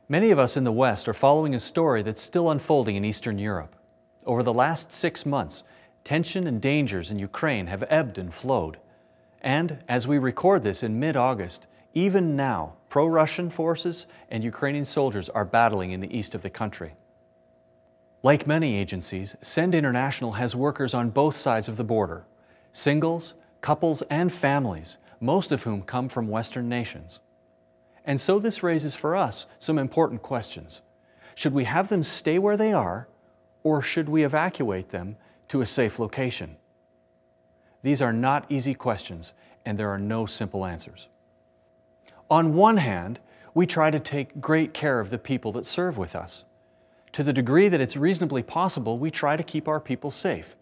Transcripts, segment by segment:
Many of us in the West are following a story that's still unfolding in Eastern Europe. Over the last 6 months, tension and dangers in Ukraine have ebbed and flowed. And as we record this in mid-August, even now, pro-Russian forces and Ukrainian soldiers are battling in the east of the country. Like many agencies, Send International has workers on both sides of the border, singles, couples, and families, most of whom come from Western nations. And so this raises for us some important questions. Should we have them stay where they are, or should we evacuate them to a safe location? These are not easy questions, and there are no simple answers. On one hand, we try to take great care of the people that serve with us. To the degree that it's reasonably possible, we try to keep our people safe.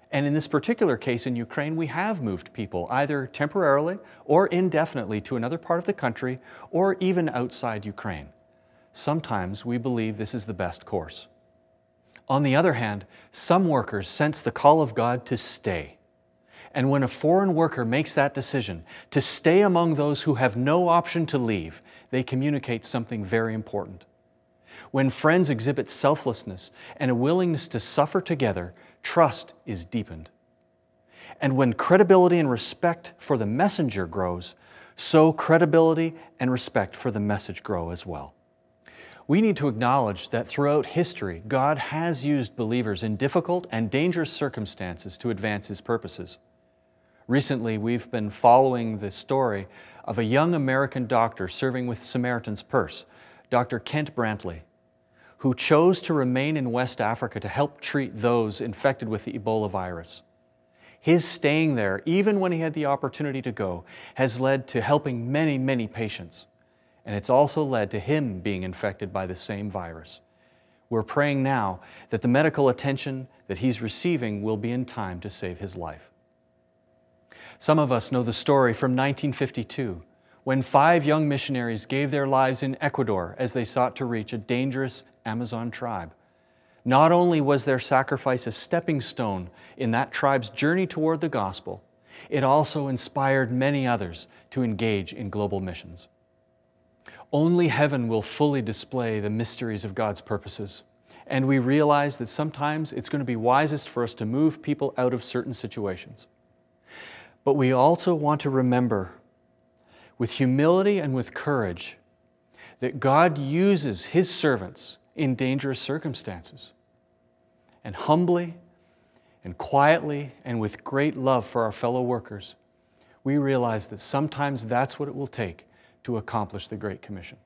And in this particular case in Ukraine, we have moved people either temporarily or indefinitely to another part of the country or even outside Ukraine. Sometimes we believe this is the best course. On the other hand, some workers sense the call of God to stay. And when a foreign worker makes that decision to stay among those who have no option to leave, they communicate something very important. When friends exhibit selflessness and a willingness to suffer together, trust is deepened. And when credibility and respect for the messenger grows, so credibility and respect for the message grow as well. We need to acknowledge that throughout history, God has used believers in difficult and dangerous circumstances to advance His purposes. Recently, we've been following the story of a young American doctor serving with Samaritan's Purse, Dr. Kent Brantley, who chose to remain in West Africa to help treat those infected with the Ebola virus. His staying there, even when he had the opportunity to go, has led to helping many, many patients. And it's also led to him being infected by the same virus. We're praying now that the medical attention that he's receiving will be in time to save his life. Some of us know the story from 1952, when 5 young missionaries gave their lives in Ecuador as they sought to reach a dangerous Amazon tribe. Not only was their sacrifice a stepping stone in that tribe's journey toward the gospel, it also inspired many others to engage in global missions. Only heaven will fully display the mysteries of God's purposes, and we realize that sometimes it's going to be wisest for us to move people out of certain situations. But we also want to remember, with humility and with courage, that God uses His servants in dangerous circumstances. And humbly and quietly and with great love for our fellow workers, we realize that sometimes that's what it will take to accomplish the Great Commission.